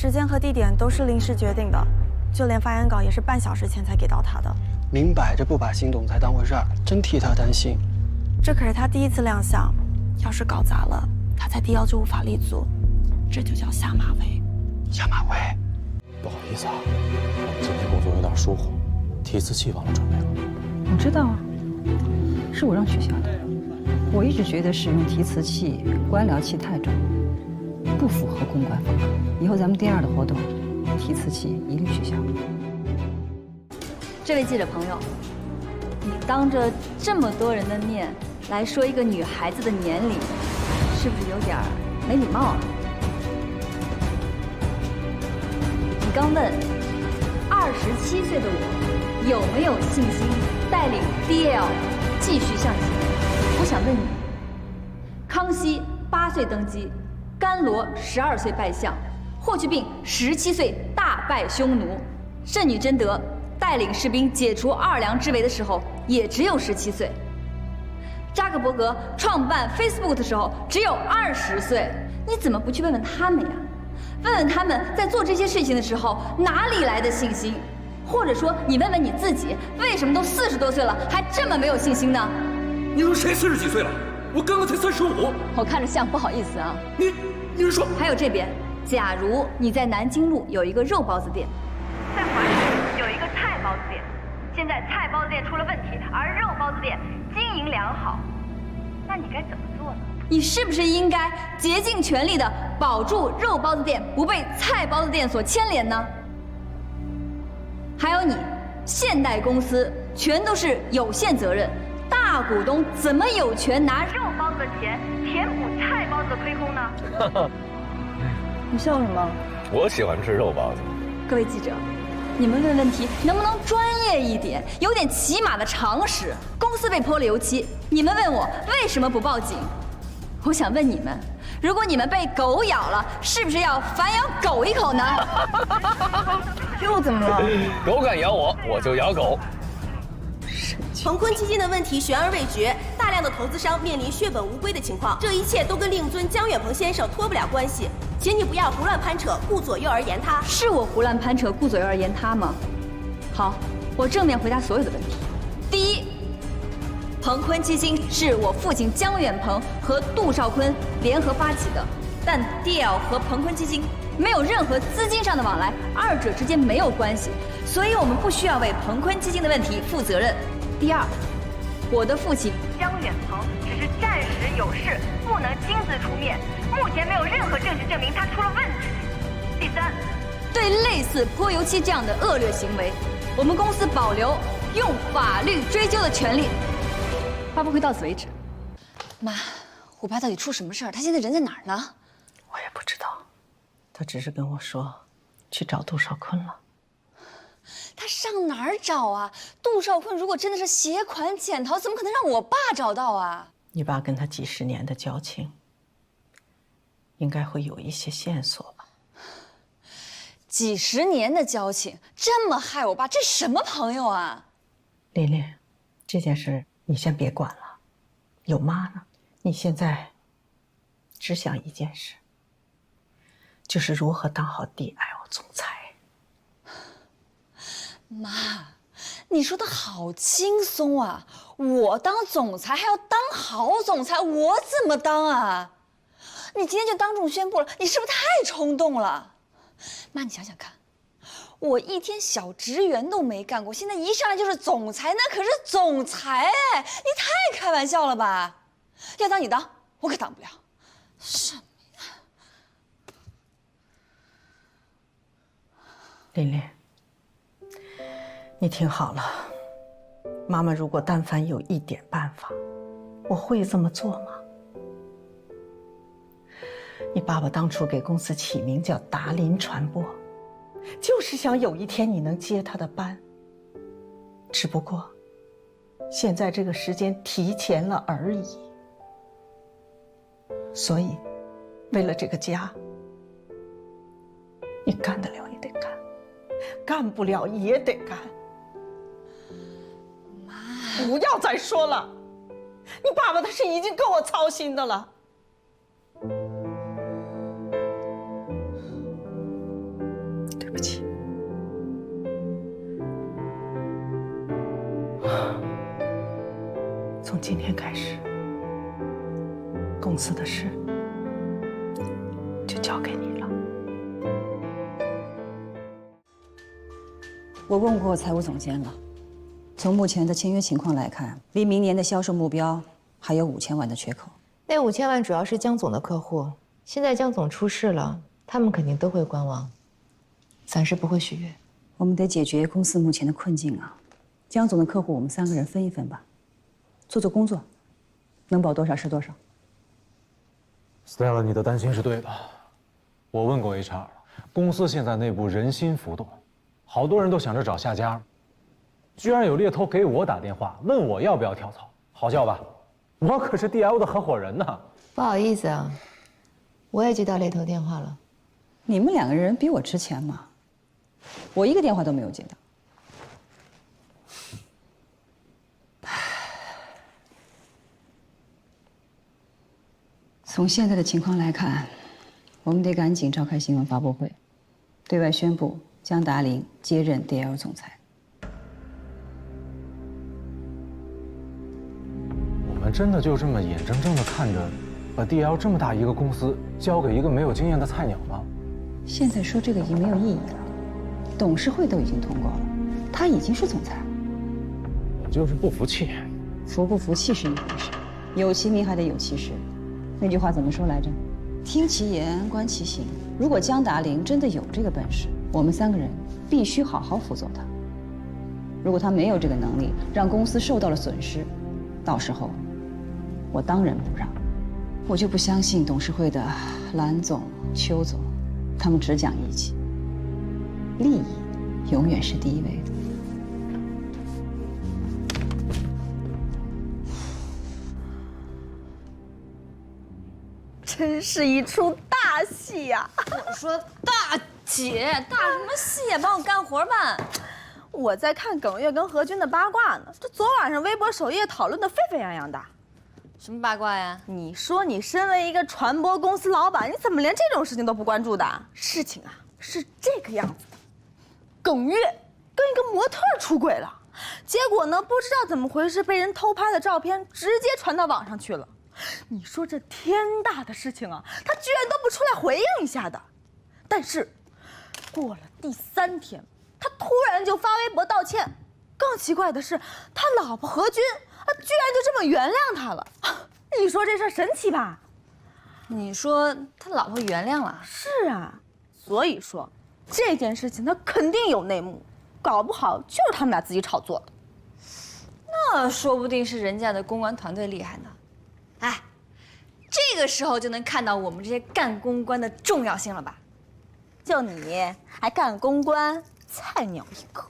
时间和地点都是临时决定的，就连发言稿也是半小时前才给到他的。明摆着不把新总裁当回事儿，真替他担心。这可是他第一次亮相，要是搞砸了，他在迪奥就无法立足，这就叫下马威。下马威，不好意思啊，我们今天工作有点疏忽，提词器忘了准备了。我知道啊，是我让取消的。我一直觉得使用提词器、官僚气太重，不符合公关风格。以后咱们第2的活动，提词器一律取消。这位记者朋友，你当着这么多人的面来说一个女孩子的年龄，是不是有点没礼貌啊？你刚问27岁的我有没有信心带领 DL 继续向前？我想问你，康熙8岁登基，甘罗12岁拜相，霍去病17岁大败匈奴，圣女贞德带领士兵解除奥尔良之围的时候也只有17岁，扎克伯格创办 Facebook 的时候只有20岁，你怎么不去问问他们呀？问问他们在做这些事情的时候哪里来的信心？或者说，你问问你自己，为什么都40多岁了还这么没有信心呢？你说谁40几岁了？我刚刚才35。我看着像，不好意思啊。你是说？还有这边，假如你在南京路有一个肉包子店，在华市有一个菜包子店，现在菜包子店出了问题，而肉包子店经营良好，那你该怎么做呢？你是不是应该竭尽全力的保住肉包子店不被菜包子店所牵连呢？还有你，现代公司全都是有限责任，大股东怎么有权拿肉包子的钱填补菜包子的亏空呢？你笑什么？我喜欢吃肉包子。各位记者，你们问问题能不能专业一点，有点起码的常识？公司被泼了油漆，你们问我为什么不报警？我想问你们，如果你们被狗咬了，是不是要反咬狗一口呢？又怎么了？狗敢咬我，我就咬狗。鹏坤基金的问题悬而未决，大量的投资商面临血本无归的情况，这一切都跟令尊江远鹏先生脱不了关系，请你不要胡乱攀扯，顾左右而言他。是我胡乱攀扯，顾左右而言他吗？好，我正面回答所有的问题。第一，鹏坤基金是我父亲江远鹏和杜少坤联合发起的，但 DL 和鹏坤基金没有任何资金上的往来，二者之间没有关系，所以我们不需要为鹏坤基金的问题负责任。第二，我的父亲江远鹏只是暂时有事，不能亲自出面，目前没有任何证据证明他出了问题。第三，对类似泼油漆这样的恶劣行为，我们公司保留用法律追究的权利。发布会到此为止。妈，虎爸到底出什么事儿？他现在人在哪儿呢？我也不知道，他只是跟我说去找杜少坤了。他上哪儿找啊？杜少坤如果真的是携款潜逃，怎么可能让我爸找到啊？你爸跟他几十年的交情，应该会有一些线索吧？几十年的交情，这么害我爸，这什么朋友啊？琳琳，这件事你先别管了，有妈呢。你现在只想一件事，就是如何当好 DL 总裁。妈，你说的好轻松啊！我当总裁还要当好总裁，我怎么当啊？你今天就当众宣布了，你是不是太冲动了？妈，你想想看，我一天小职员都没干过，现在一上来就是总裁，那可是总裁哎！你太开玩笑了吧？要当你当，我可当不了。什么呀？琳琳，你听好了，妈妈如果但凡有一点办法，我会这么做吗？你爸爸当初给公司起名叫达林传播，就是想有一天你能接他的班。只不过，现在这个时间提前了而已。所以，为了这个家，你干得了也得干，干不了也得干。妈，不要再说了，你爸爸他是已经够我操心的了。今天开始，公司的事就交给你了。我问过财务总监了，从目前的签约情况来看，离明年的销售目标还有5000万的缺口。那5000万主要是江总的客户，现在江总出事了，他们肯定都会观望，暂时不会续约。我们得解决公司目前的困境啊！江总的客户我们3个人分一分吧，做工作，能保多少是多少。Stella， 你的担心是对的。我问过 HR 了，公司现在内部人心浮动，好多人都想着找下家，居然有猎头给我打电话问我要不要跳槽，好笑吧？我可是 DL 的合伙人呢。不好意思啊，我也接到猎头电话了。你们2个人比我值钱吗？我一个电话都没有接到。从现在的情况来看，我们得赶紧召开新闻发布会，对外宣布江达林接任 DL 总裁。我们真的就这么眼睁睁地看着，把 DL 这么大一个公司交给一个没有经验的菜鸟吗？现在说这个已经没有意义了，董事会都已经通过了，他已经是总裁。我就是不服气。服不服气是一回事，有其名还得有其实。那句话怎么说来着？听其言，观其行。如果江达林真的有这个本事，我们3个人必须好好辅佐他。如果他没有这个能力，让公司受到了损失，到时候我当仁不让。我就不相信董事会的蓝总、邱总，他们只讲义气，利益永远是第一位的。真是一出大戏呀！我说大姐，大什么戏呀？帮我干活吧。我在看耿月跟何军的八卦呢，这昨晚上微博首页讨论的沸沸扬扬的。什么八卦呀？你说你身为一个传播公司老板，你怎么连这种事情都不关注的？事情啊是这个样子的，耿月跟一个模特出轨了，结果呢不知道怎么回事，被人偷拍的照片直接传到网上去了。你说这天大的事情啊，他居然都不出来回应一下的。但是过了第3天，他突然就发微博道歉。更奇怪的是，他老婆何军居然就这么原谅他了。你说这事儿神奇吧？你说他老婆原谅了？是啊，所以说这件事情他肯定有内幕，搞不好就是他们俩自己炒作的。那说不定是人家的公关团队厉害呢。哎，这个时候就能看到我们这些干公关的重要性了吧？就你还干公关，菜鸟一个。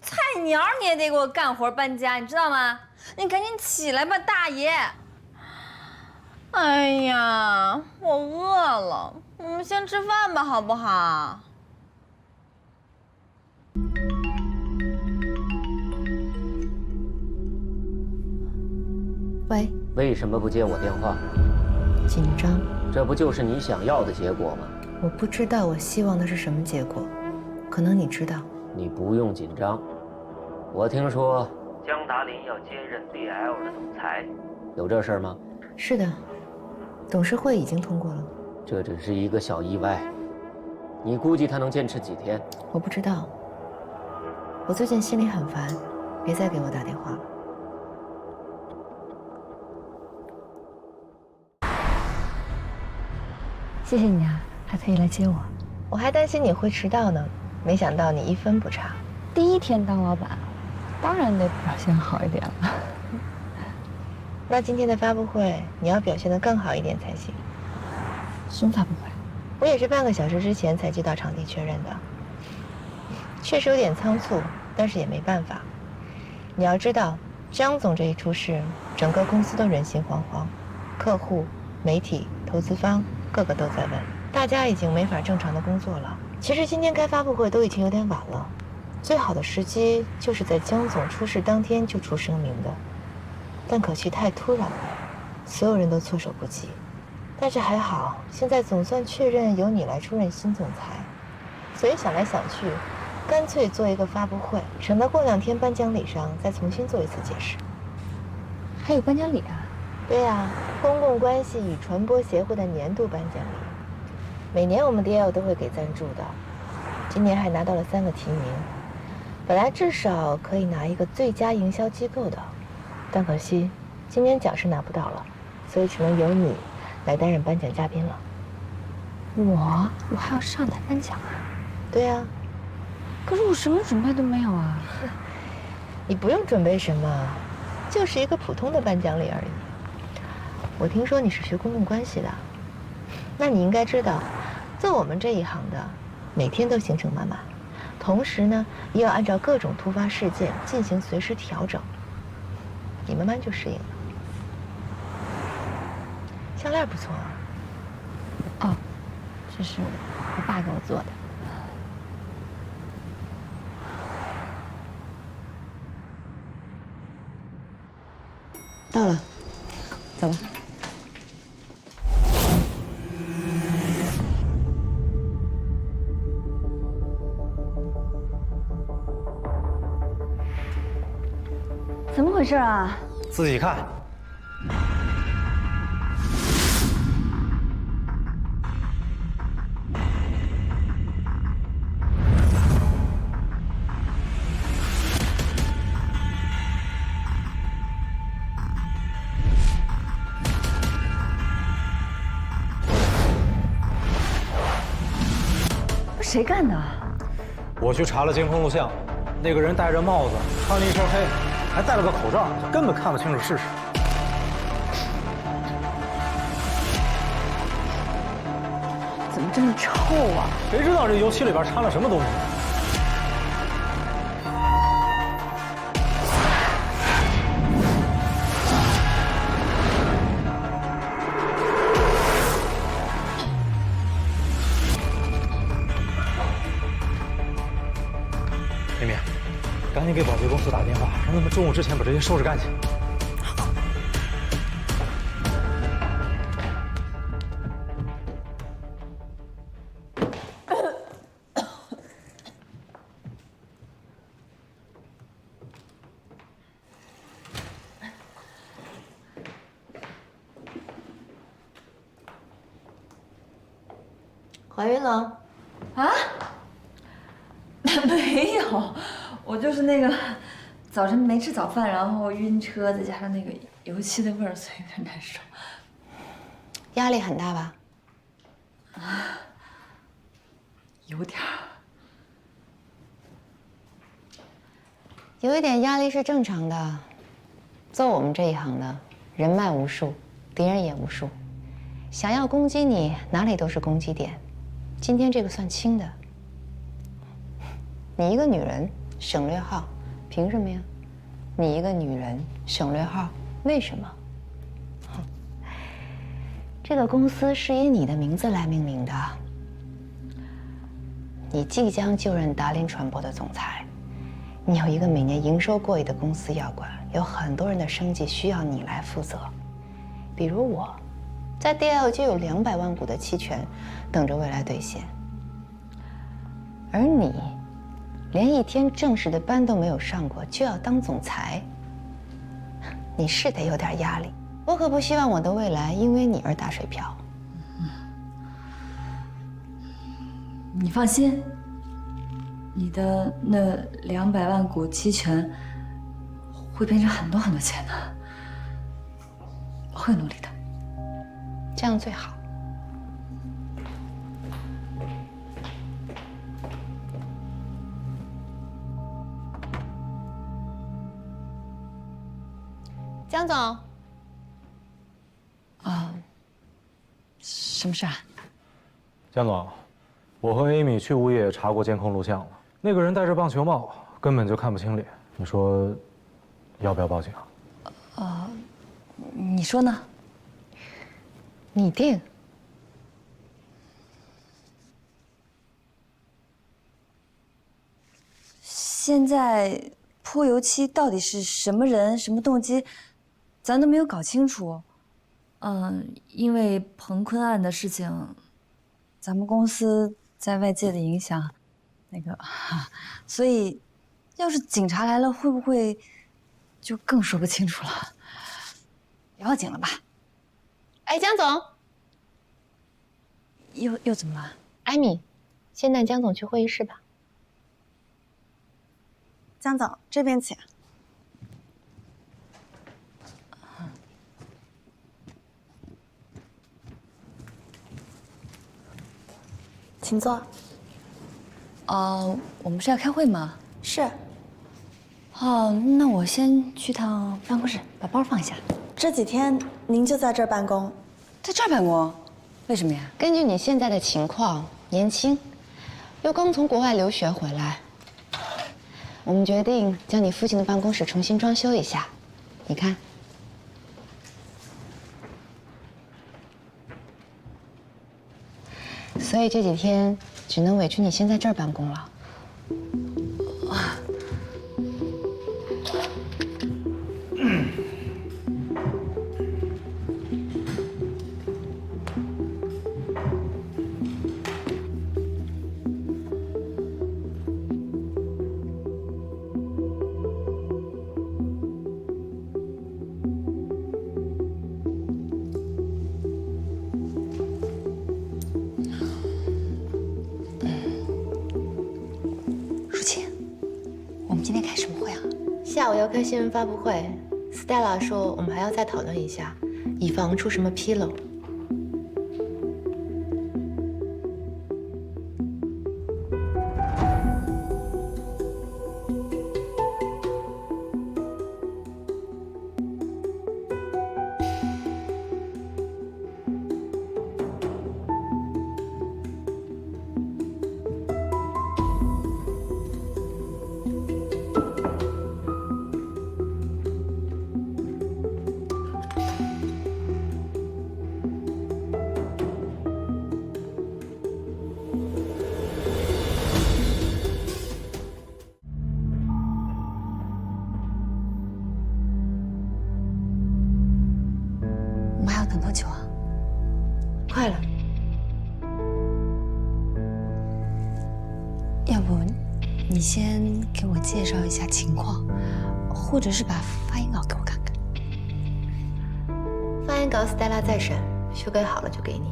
菜鸟你也得给我干活搬家，你知道吗？你赶紧起来吧，大爷！哎呀，我饿了，我们先吃饭吧，好不好？喂，为什么不接我电话？紧张。这不就是你想要的结果吗？我不知道我希望的是什么结果，可能你知道。你不用紧张。我听说江达林要接任 DL 的总裁，有这事儿吗？是的，董事会已经通过了。这只是一个小意外，你估计他能坚持几天？我不知道。我最近心里很烦，别再给我打电话了。谢谢你啊，还特意来接我。我还担心你会迟到呢，没想到你1分不差。第1天当老板，当然得表现好一点了。那今天的发布会你要表现得更好一点才行。什么发布会？我也是半个小时之前才接到场地确认的，确实有点仓促，但是也没办法。你要知道，江总这一出事，整个公司都人心惶惶，客户、媒体、投资方个个都在问，大家已经没法正常的工作了。其实今天开发布会都已经有点晚了，最好的时机就是在江总出事当天就出声明的，但可惜太突然了，所有人都措手不及。但是还好，现在总算确认由你来出任新总裁，所以想来想去，干脆做一个发布会，省得过2天颁奖礼上再重新做一次解释。还有颁奖礼啊？对呀，公共关系与传播协会的年度颁奖礼，每年我们 DL 都会给赞助的，今年还拿到了3个提名，本来至少可以拿一个最佳营销机构的，但可惜今年奖是拿不到了，所以只能由你来担任颁奖嘉宾了。我还要上台颁奖啊？对呀。可是我什么准备都没有啊。你不用准备什么，就是一个普通的颁奖礼而已。我听说你是学公共关系的，那你应该知道，做我们这一行的，每天都行程满满，同时呢，也要按照各种突发事件进行随时调整。你慢慢就适应了。项链不错啊。哦，这是我爸给我做的。到了，走吧。怎么回事啊？自己看。谁干的？我去查了监控录像，那个人戴着帽子，穿了一身黑，还戴了个口罩，根本看不清楚是谁。怎么这么臭啊？谁知道这油漆里边掺了什么东西？明明，赶紧给保洁公司打电话，让他们中午之前把这些收拾干净。怀孕了？啊？没有，我就是那个早晨没吃早饭，然后晕车，再加上那个油漆的味儿，所以有点难受。压力很大吧？啊，有点儿。有一点压力是正常的。做我们这一行的，人脉无数，敌人也无数，想要攻击你，哪里都是攻击点。今天这个算轻的。你一个女人省略号，凭什么呀？你一个女人省略号，为什么？这个公司是以你的名字来命名的。你即将就任达林传播的总裁，你有一个每年营收过亿的公司要管，有很多人的生计需要你来负责。比如我，在 DL 就有200万股的期权，等着未来兑现。而你，连一天正式的班都没有上过，就要当总裁，你是得有点压力。我可不希望我的未来因为你而打水漂。你放心，你的那200万股期权会变成很多很多钱的，我会努力的。这样最好。江总。啊，什么事啊？江总，我和 Amy 去物业查过监控录像了，那个人戴着棒球帽，根本就看不清脸。你说，要不要报警？你说呢？你定。现在泼油漆到底是什么人、什么动机，咱都没有搞清楚。因为彭坤案的事情，咱们公司在外界的影响，所以要是警察来了，会不会就更说不清楚了？不要紧了吧？哎，江总，又怎么了？艾米，先带江总去会议室吧。江总，这边请。请坐。我们是要开会吗？是。哦，那我先去趟办公室，把包放下。这几天您就在这儿办公？在这儿办公？为什么呀？根据你现在的情况，年轻，又刚从国外留学回来，我们决定将你父亲的办公室重新装修一下。你看，所以这几天只能委屈你先在这儿办公了。下午要开新闻发布会 ，Stella 说我们还要再讨论一下，以防出什么纰漏。等多久啊？快了。要不你先给我介绍一下情况，或者是把发言稿给我看看。发言稿 Stella 在审，修改好了就给你。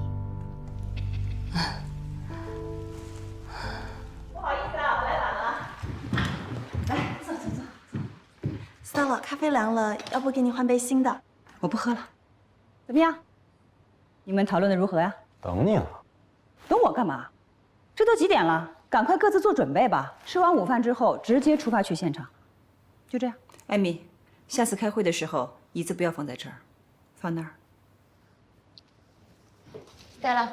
不好意思啊，我来晚了。来，坐。Stella， 咖啡凉了，要不给你换杯新的？我不喝了。怎么样？你们讨论的如何呀？等你了。等我干嘛？这都几点了？赶快各自做准备吧。吃完午饭之后，直接出发去现场。就这样。艾米，下次开会的时候，椅子不要放在这儿，放那儿。Stella，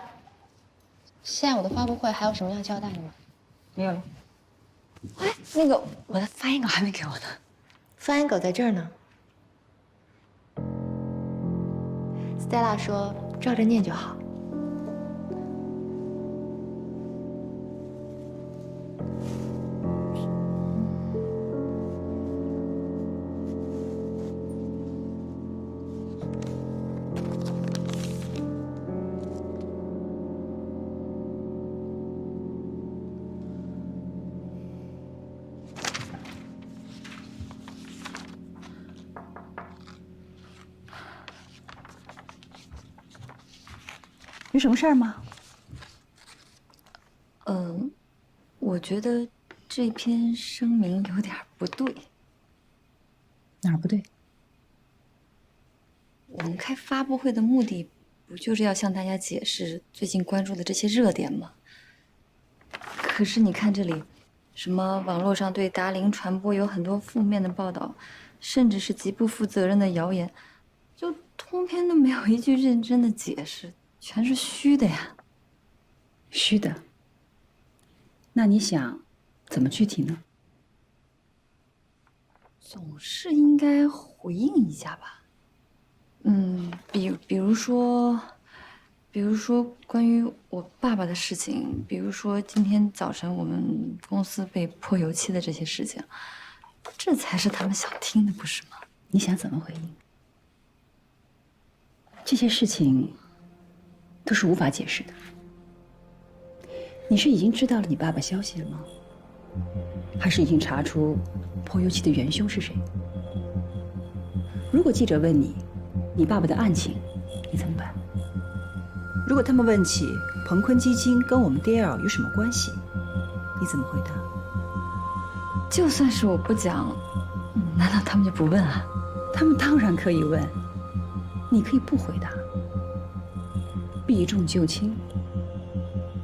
下午的发布会还有什么要交代的吗？没有了。哎，那个我的发言稿还没给我呢。发言稿在这儿呢。Stella 说：“照着念就好。”有什么事儿吗？我觉得这篇声明有点不对。哪儿不对？我们开发布会的目的，不就是要向大家解释最近关注的这些热点吗？可是你看这里，什么网络上对达林传播有很多负面的报道，甚至是极不负责任的谣言，就通篇都没有一句认真的解释。全是虚的呀，虚的。那你想怎么具体呢？总是应该回应一下吧。比如说关于我爸爸的事情，比如说今天早晨我们公司被泼油漆的这些事情，这才是他们想听的，不是吗？你想怎么回应？这些事情都是无法解释的。你是已经知道了你爸爸消息了吗？还是已经查出泼油漆的元凶是谁？如果记者问你，你爸爸的案情，你怎么办？如果他们问起鹏坤基金跟我们 DL 有什么关系，你怎么回答？就算是我不讲，难道他们就不问啊？他们当然可以问，你可以不回答。避重就轻，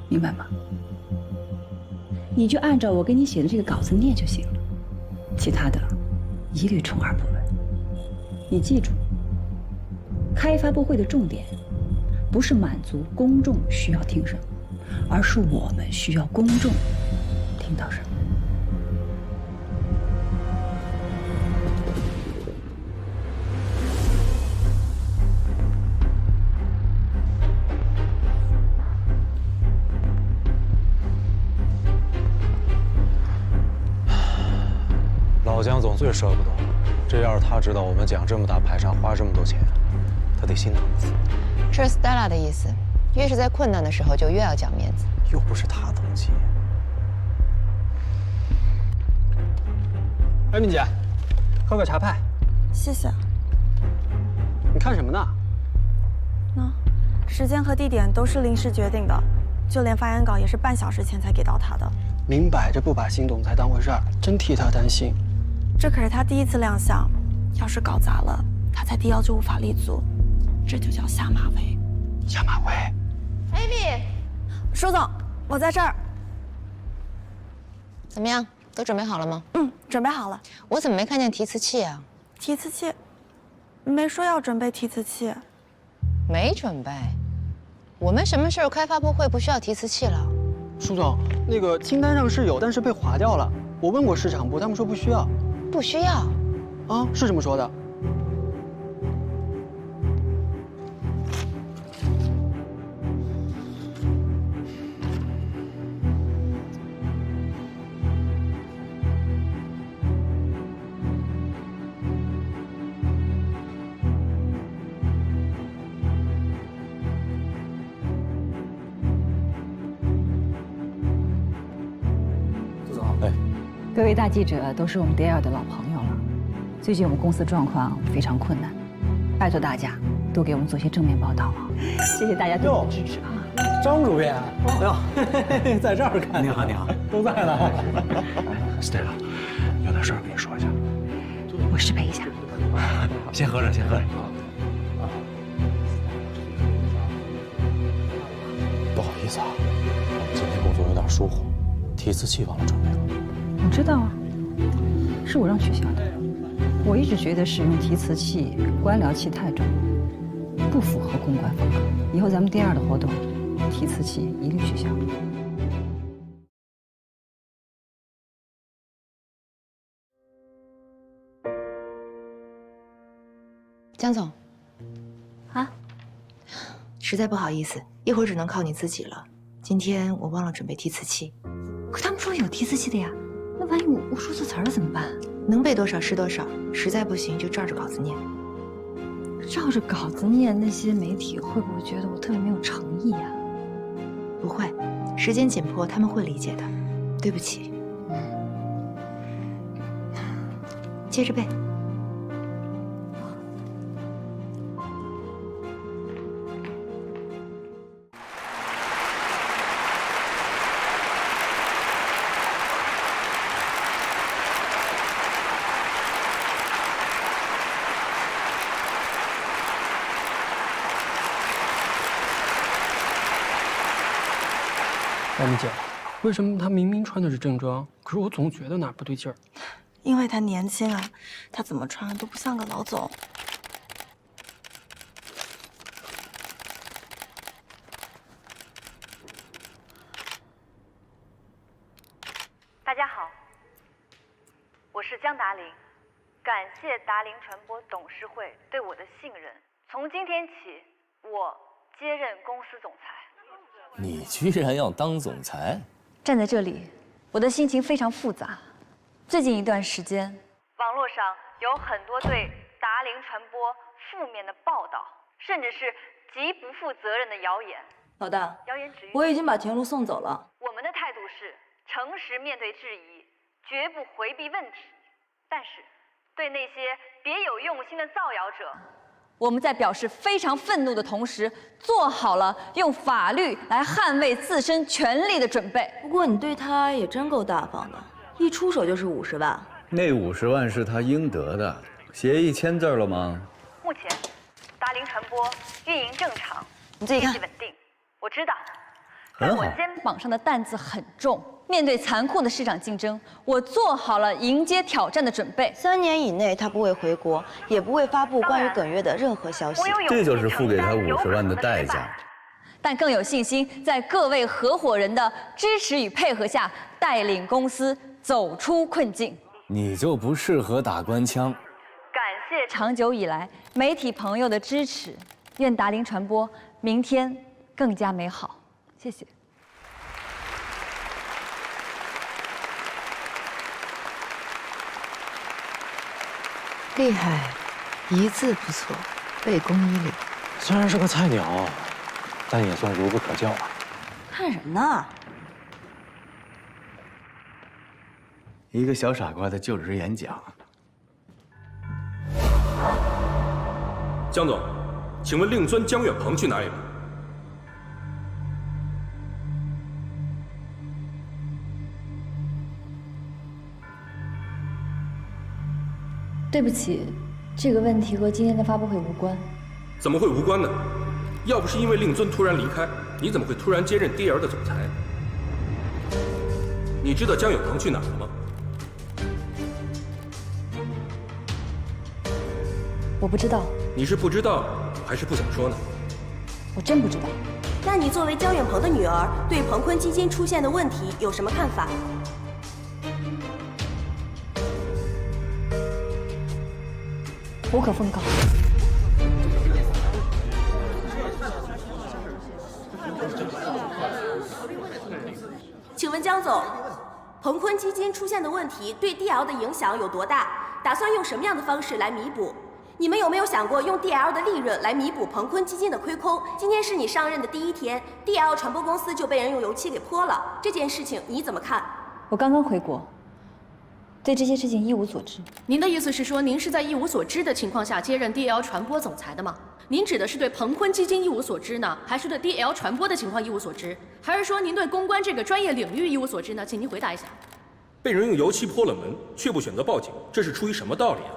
明白吗？你就按照我给你写的这个稿子念就行了，其他的一律充耳不闻。你记住，开发布会的重点不是满足公众需要听什么，而是我们需要公众听到什么。老姜总最舍不得，这要是他知道我们讲这么大排场花这么多钱，他得心疼死。这是 Stella 的意思，越是在困难的时候就越要讲面子。又不是他登记。哎，敏姐，喝个茶派。谢谢。你看什么呢？时间和地点都是临时决定的，就连发言稿也是半小时前才给到他的。明摆着不把新总裁当回事儿，真替他担心。这可是他第一次亮相，要是搞砸了，他在DL就无法立足，这就叫下马威。下马威。Amy， 舒总，我在这儿。怎么样？都准备好了吗？准备好了。我怎么没看见提词器啊？提词器？没说要准备提词器。没准备。我们什么时候开发布会不需要提词器了？舒总，那个清单上是有，但是被划掉了。我问过市场部，他们说不需要。不需要？啊，是这么说的。各位大记者都是我们 DL 的老朋友了，最近我们公司状况非常困难，拜托大家多给我们做些正面报道啊！谢谢大家对我们的支持啊！张主编，在这儿看你好，你好，都在呢。Stella， 有点事儿跟你说一下。我失陪一下。先喝着，先喝着。不好意思啊，我们今天工作有点疏忽，提词器忘了准备了。我知道啊，是我让取消的。我一直觉得使用提词器、官僚气太重，不符合公关风格。以后咱们DL的活动，提词器一律取消。江总，啊，实在不好意思，一会儿只能靠你自己了。今天我忘了准备提词器。可他们说有提词器的呀，那万一我说错词儿了怎么办？能背多少是多少，实在不行就照着稿子念。照着稿子念，那些媒体会不会觉得我特别没有诚意啊？不会，时间紧迫，他们会理解的。对不起。接着背。艾米姐，为什么他明明穿的是正装，可是我总觉得哪儿不对劲儿？因为他年轻啊，他怎么穿都不像个老总。大家好，我是江达林，感谢达林传播董事会对我的信任。从今天起，我接任公司总裁。你居然要当总裁？站在这里，我的心情非常复杂。最近一段时间，网络上有很多对达林传播负面的报道，甚至是极不负责任的谣言。老大，谣言止于我已经把田螺送走了。我们的态度是诚实面对质疑，绝不回避问题。但是，对那些别有用心的造谣者，我们在表示非常愤怒的同时，做好了用法律来捍卫自身权利的准备。不过你对他也真够大方的，一出手就是50万。那50万是他应得的。协议签字了吗？目前，达林传播运营正常，你自己看，业绩稳定。我知道，很好。我肩膀上的担子很重。 面对残酷的市场竞争，我做好了迎接挑战的准备。3年以内，他不会回国，也不会发布关于耿月的任何消息。这就是付给他50万的代价。但更有信心，在各位合伙人的支持与配合下，带领公司走出困境。你就不适合打官腔。感谢长久以来媒体朋友的支持，愿达林传播明天更加美好。谢谢。 厉害，一字不错，背公一理。虽然是个菜鸟，但也算孺子可教了。看什么呢？一个小傻瓜的就职演讲。江总，请问令尊江远鹏去哪里了？ 对不起，这个问题和今天的发布会无关。怎么会无关呢？要不是因为令尊突然离开，你怎么会突然接任 DL 的总裁？你知道江远鹏去哪儿了吗？我不知道。你是不知道，还是不想说呢？我真不知道。那你作为江远鹏的女儿，对鹏坤基金出现的问题有什么看法？ 无可奉告。请问江总，鹏坤基金出现的问题对 DL 的影响有多大？打算用什么样的方式来弥补？你们有没有想过用 DL 的利润来弥补鹏坤基金的亏空？今天是你上任的第1天 ，DL 传播公司就被人用油漆给泼了，这件事情你怎么看？我刚刚回国。 对这些事情一无所知。您的意思是说，您是在一无所知的情况下接任 DL 传播总裁的吗？您指的是对鹏坤基金一无所知呢，还是对 DL 传播的情况一无所知？还是说您对公关这个专业领域一无所知呢？请您回答一下。被人用油漆泼了门，却不选择报警，这是出于什么道理啊？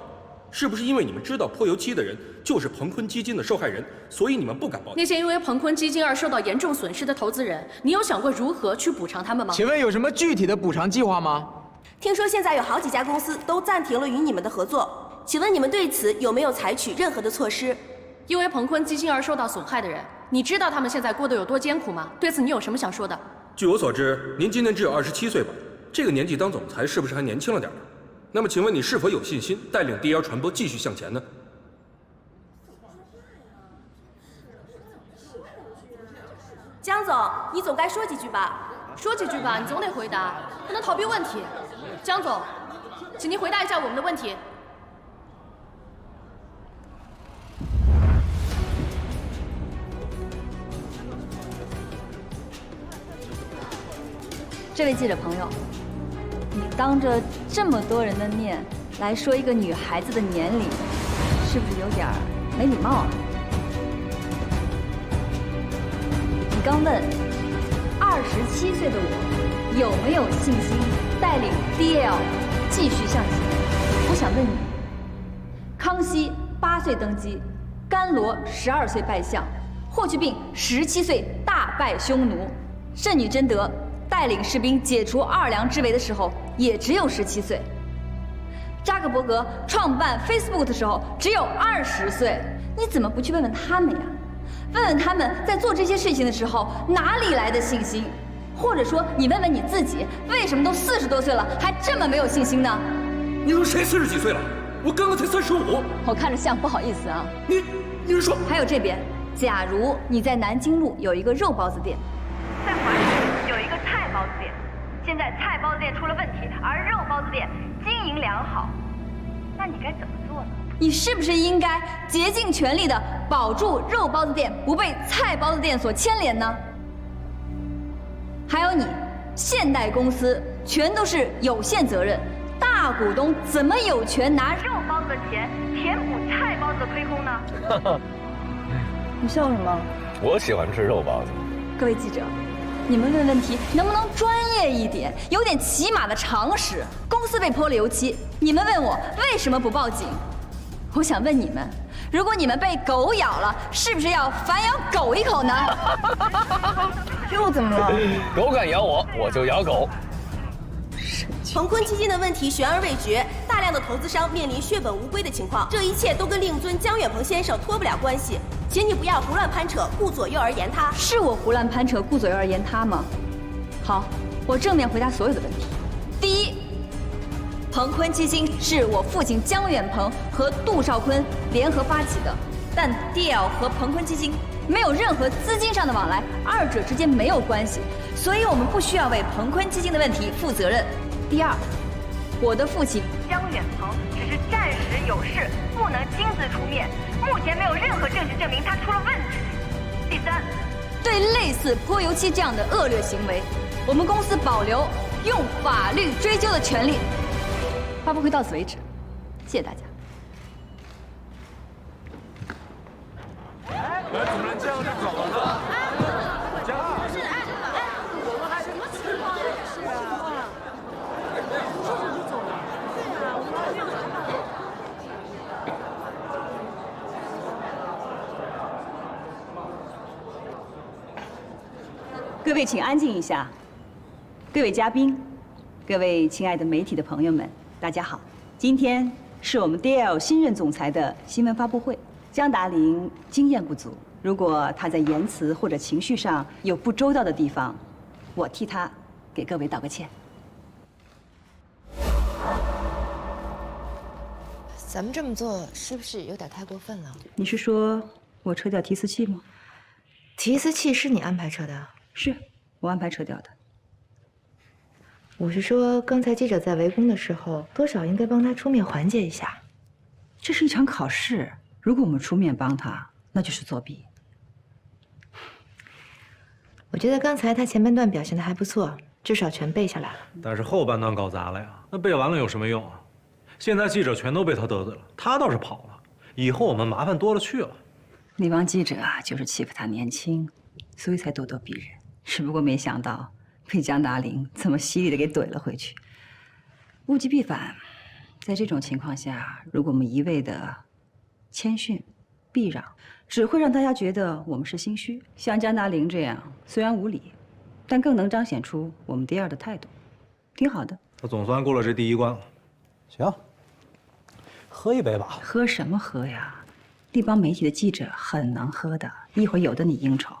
是不是因为你们知道泼油漆的人就是鹏坤基金的受害人，所以你们不敢报警？那些因为鹏坤基金而受到严重损失的投资人，你有想过如何去补偿他们吗？请问有什么具体的补偿计划吗？ 听说现在有好几家公司都暂停了与你们的合作，请问你们对此有没有采取任何的措施？因为鹏坤基金而受到损害的人，你知道他们现在过得有多艰苦吗？对此你有什么想说的？据我所知，您今年只有27岁吧？这个年纪当总裁是不是还年轻了点呢？那么请问你是否有信心带领 DL 传播继续向前呢？江总，你总该说几句吧？ 说几句吧，你总得回答，不能逃避问题。江总，请您回答一下我们的问题。这位记者朋友，你当着这么多人的面来说一个女孩子的年龄，是不是有点没礼貌啊？你刚问。 27岁的我有没有信心带领 DL 继续向前？我想问你，康熙8岁登基，甘罗12岁拜相，霍去病17岁大败匈奴，圣女贞德带领士兵解除2梁之围的时候也只有17岁，扎克伯格创办 Facebook 的时候只有20岁，你怎么不去问问他们呀？ 问问他们在做这些事情的时候哪里来的信心，或者说你问问你自己，为什么都40多岁了还这么没有信心呢？你说谁40几岁了？我刚刚才35。我看着像，不好意思啊。你是说？还有这边，假如你在南京路有一个肉包子店，在华市有一个菜包子店，现在菜包子店出了问题，而肉包子店经营良好，那你该怎么做呢？ 你是不是应该竭尽全力的保住肉包子店不被菜包子店所牵连呢？还有你，现代公司全都是有限责任，大股东怎么有权拿肉包子的钱填补菜包子的亏空呢？你笑什么？我喜欢吃肉包子。各位记者，你们问问题能不能专业一点，有点起码的常识？公司被泼了油漆，你们问我为什么不报警？我想问你们，如果你们被狗咬了，是不是要反咬狗一口呢？又怎么了？狗敢咬我，我就咬狗。鹏坤基金的问题悬而未决，大量的投资商面临血本无归的情况，这一切都跟令尊江远鹏先生脱不了关系，请你不要胡乱攀扯，顾左右而言他。是我胡乱攀扯，顾左右而言他吗？好，我正面回答所有的问题。第一，鹏坤基金是我父亲江远鹏和杜少坤联合发起的，但 DL 和鹏坤基金没有任何资金上的往来，二者之间没有关系，所以我们不需要为鹏坤基金的问题负责任。第二，我的父亲江远鹏只是暂时有事，不能亲自出面，目前没有任何证据证明他出了问题。第三，对类似泼油漆这样的恶劣行为，我们公司保留用法律追究的权利。发布会到此为止，谢谢大家。怎么能这样就走了呢？我们还什么情况呀？是啊。说走就走了。对啊，我们还没有谈到。各位请安静一下。各位嘉宾，各位亲爱的媒体的朋友们，大家好。今天是我们 DL 新任总裁的新闻发布会。江达林经验不足，如果他在言辞或者情绪上有不周到的地方，我替他给各位道个歉。咱们这么做是不是有点太过分了？你是说我撤掉提词器吗？提词器是你安排撤的？是我安排撤掉的。我是说，刚才记者在围攻的时候，多少应该帮他出面缓解一下。这是一场考试，如果我们出面帮他，那就是作弊。我觉得刚才他前半段表现得还不错，至少全背下来了。但是后半段搞砸了呀，那背完了有什么用啊？现在记者全都被他得罪了，他倒是跑了，以后我们麻烦多了去了。那帮记者啊，就是欺负他年轻，所以才咄咄逼人。只不过没想到被江达林这么犀利的给怼了回去。物极必反，在这种情况下，如果我们一味的谦逊、避让，只会让大家觉得我们是心虚。像江达林这样，虽然无理，但更能彰显出我们第二的态度，挺好的。他总算过了这第一关了。行，喝一杯吧。喝什么喝呀？那帮媒体的记者很能喝的，一会儿有的你应酬。